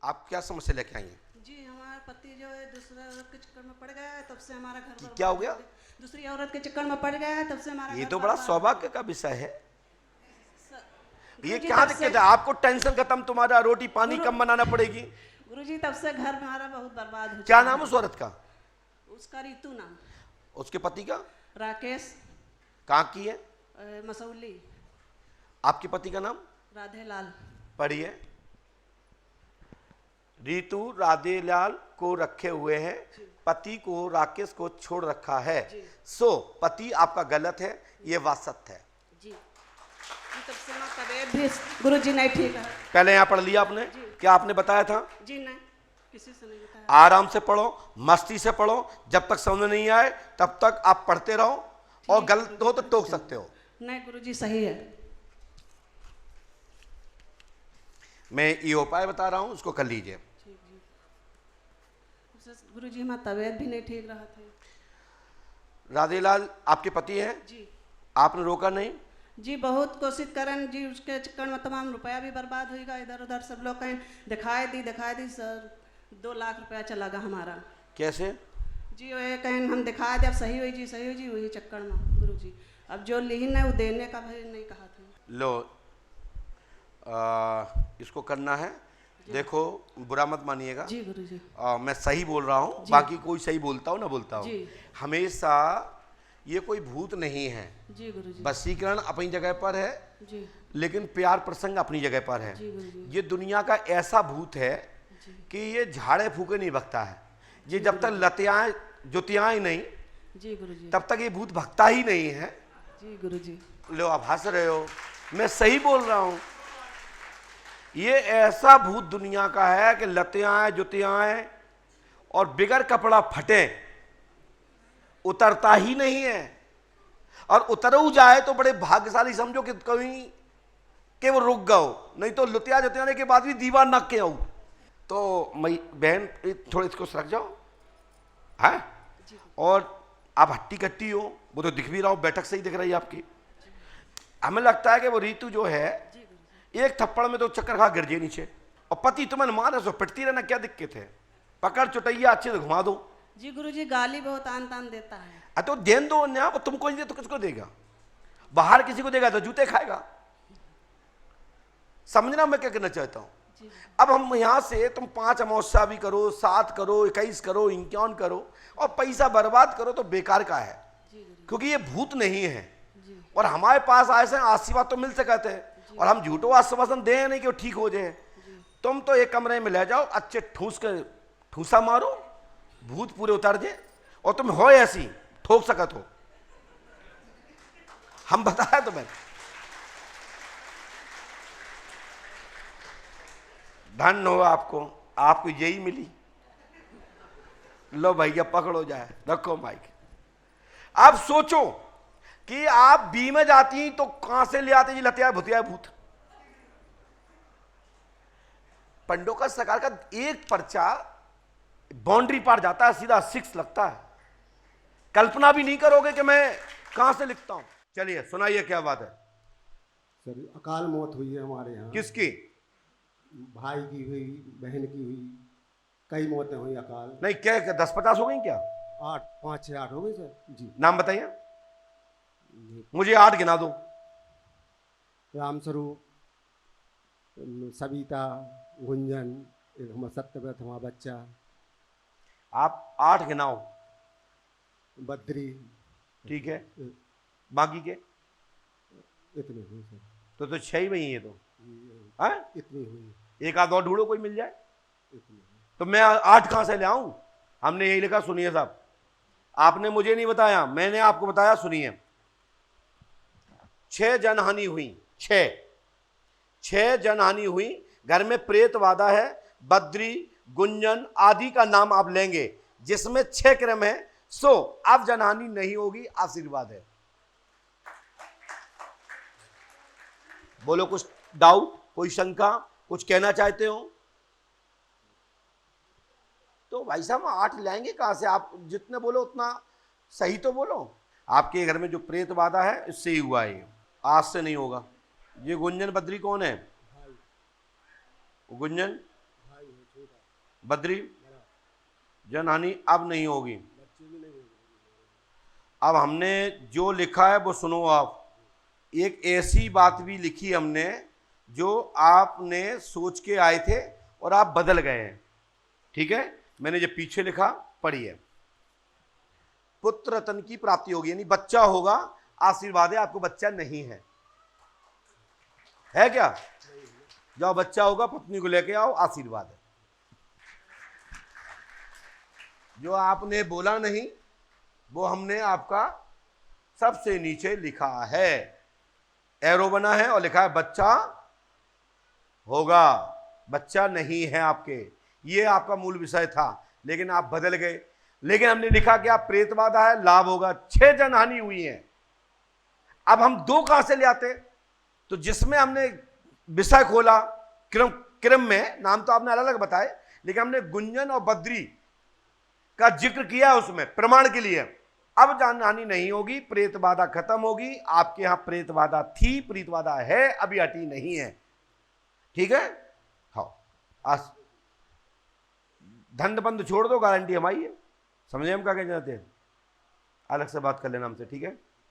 आप क्या समस्या लेके आई हैं? जी हमारा पति जो है दूसरा औरत के चक्कर में पड़ गया है, तब से हमारा घर बर्बाद क्या हो गया? दूसरी औरत के चक्कर में पड़ गया है, तब से हमारा ये घर तो बड़ा बर्बाद सौभाग्य का विषय है। ये गुरुजी क्या तब दिक्कत से है? आपको टेंशन खत्म, तुम्हारा रोटी पानी कम बनाना पड़ेगी। गुरुजी तब से घर हमारा बहुत बर्बाद हो क्या चुका नाम है उस औरत का? उसका ऋतु नाम। उसके पति का? राकेश कहाँ की है? मसौली। आपके पति का नाम? राधेलाल। पढ़िए। रीतू राधेलाल को रखे हुए हैं, पति को राकेश को छोड़ रखा है। सो पति आपका गलत है, ये बात सत्य है। जी तब से ना तबीयत भी गुरुजी नहीं ठीक है। पहले यहाँ पढ़ लिया आपने? क्या आपने बताया था? जी नहीं, किसी से नहीं बताया। आराम से पढ़ो, मस्ती से पढ़ो, जब तक समझ नहीं आए तब तक आप पढ़ते रहो, और गलत हो तो टोक सकते हो। नहीं गुरुजी सही है। मैं ये उपाय बता रहा हूं, उसको कर लीजिए। गुरुजी हमारी तबीयत भी नहीं ठीक रहा था। राधेलाल आपके पति हैं? जी। आपने रोका नहीं? जी बहुत कोशिश करें जी, उसके चक्कर में तमाम रुपया भी बर्बाद होगा। इधर उधर सब लोग कहीं दिखाई दी सर, 2 लाख रुपया चला गया हमारा। कैसे? जी वो कहीं हम दिखाए दे, अब सही हुई जी वही चक्कर में गुरुजी। अब जो लीन है वो देने का भी नहीं कहा था। लो इसको करना है। देखो बुरा मत मानिएगा जी गुरुजी। मैं सही बोल रहा हूँ, बाकी कोई सही बोलता हो ना बोलता हो, हमेशा ये कोई भूत नहीं है। जी गुरुजी। वशीकरण अपनी जगह पर है जी, लेकिन प्यार प्रसंग अपनी जगह पर है। जी गुरुजी। ये दुनिया का ऐसा भूत है कि ये झाड़े फूके नहीं भगता है। ये जब तक लतियाएं जुतियाएं नहीं, जी गुरुजी, तब तक ये भूत भगता ही नहीं है। जी गुरुजी। लो आप हंस रहे हो, मैं सही बोल रहा हूं। ये ऐसा भूत दुनिया का है कि लतियाएं जुतियाएं और बिगर कपड़ा फटे उतरता ही नहीं है, और उतरू जाए तो बड़े भाग्यशाली समझो कि कहीं कि वो रुक गओ, नहीं तो लुतिया जुतियाने के बाद भी दीवार नक के आऊं। तो मई बहन थोड़े इसको सरक जाओ है, और आप हट्टी कट्टी हो, वो तो दिख भी रहा हो, बैठक से ही दिख रही है आपकी। हमें लगता है कि वो रीतू जो है एक थप्पड़ में तो चक्कर खा गिर जाए नीचे, और पति तुम्हें मारे सो पिटती रहना, क्या दिक्कत है? पकड़ चुटैया अच्छे से घुमा दो। जी गुरुजी गाली बहुत आन तान देता है। तो देन दो ना, वो तुमको नहीं दे तो किसको देगा? बाहर किसी को देगा तो जूते खाएगा। समझना मैं क्या कहना चाहता हूं। अब हम यहां से तुम 5 अमावस्या भी करो, 7 करो, 21 करो, 51 करो, और पैसा बर्बाद करो तो बेकार का है, क्योंकि ये भूत नहीं है। और हमारे पास ऐसे आशीर्वाद तो मिल सकते हैं, और हम झूठो आश्वासन दे नहीं कि वो ठीक हो जाए। तुम तो एक कमरे में ले जाओ, अच्छे ठूस के ठूसा मारो, भूत पूरे उतर जाए, और तुम हो ऐसी ठोक सकत हो। हम बताया तुम्हें। धन हो आपको, आपको यही मिली। लो भैया पकड़ो जाए, रखो माइक। आप सोचो कि आप बी में जाती तो कहां से ले आते जी लतिया भुतिया भूत। पंडों का सरकार का एक पर्चा बाउंड्री पार जाता है, सीधा 6 लगता है। कल्पना भी नहीं करोगे कि मैं कहां से लिखता हूं। चलिए सुनाइए क्या बात है। सर अकाल मौत हुई है हमारे यहाँ। किसकी? भाई की हुई, बहन की हुई, कई मौतें हुई अकाल। नहीं क्या 10-50 हो गई क्या? 8, 5, 6, 8 हो गई सर जी। नाम बताइए मुझे, 8 गिना दो। रामस्वरूप, सविता, गुंजन, एक हमारा सत्यव्रत हमारा बच्चा। आप 8 गिनाओ। बद्री। ठीक है, बाकी के इतनी हुई सर। तो 6 में ही है। तो है इतनी हुई। एक आध और ढूंढो कोई मिल जाए। इतनी हुई। तो मैं 8 कहां से ले आऊं? हमने यही लिखा, सुनिए साहब, आपने मुझे नहीं बताया, मैंने आपको बताया। सुनिए, 6 जनहानि हुई। 6 जनहानि हुई। घर में प्रेत वादा है। बद्री, गुंजन आदि का नाम आप लेंगे, जिसमें 6 क्रम है। सो अब जनहानि नहीं होगी, आशीर्वाद है। बोलो कुछ डाउट, कोई शंका, कुछ कहना चाहते हो? तो भाई साहब 8 लाएंगे कहां से? आप जितने बोलो उतना सही तो बोलो। आपके घर में जो प्रेत बाधा है इससे ही हुआ है, आज से नहीं होगा। ये गुंजन बद्री कौन है? गुंजन बद्री, जनहानि अब नहीं होगी। अब हमने जो लिखा है वो सुनो आप। एक ऐसी बात भी लिखी हमने जो आपने सोच के आए थे और आप बदल गए हैं, ठीक है। मैंने जो पीछे लिखा पढ़िए। पुत्र रत्न की प्राप्ति होगी, यानी बच्चा होगा, आशीर्वाद है, आपको बच्चा नहीं है क्या? जाओ बच्चा होगा, पत्नी को लेके आओ, आशीर्वाद है। जो आपने बोला नहीं वो हमने आपका सबसे नीचे लिखा है, एरो बना है और लिखा है बच्चा होगा, बच्चा नहीं है आपके। ये आपका मूल विषय था, लेकिन आप बदल गए। लेकिन हमने लिखा कि आप प्रेतबाधा है, लाभ होगा। 6 जनहानि हुई है। अब हम 2 कहां से ले आते? तो जिसमें हमने विषय खोला क्रम में, नाम तो आपने अलग अलग बताए, लेकिन हमने गुंजन और बद्री का जिक्र किया उसमें प्रमाण के लिए। अब जनहानि नहीं होगी, प्रेतबाधा खत्म होगी। आपके यहां प्रेतबाधा थी, प्रेतबाधा है, अभी हटी नहीं है, ठीक है। हाँ, धंध बंद छोड़ दो, गारंटी हमारी है। समझे हम क्या कहना चाहते हैं? अलग से बात कर लेना हमसे, ठीक है।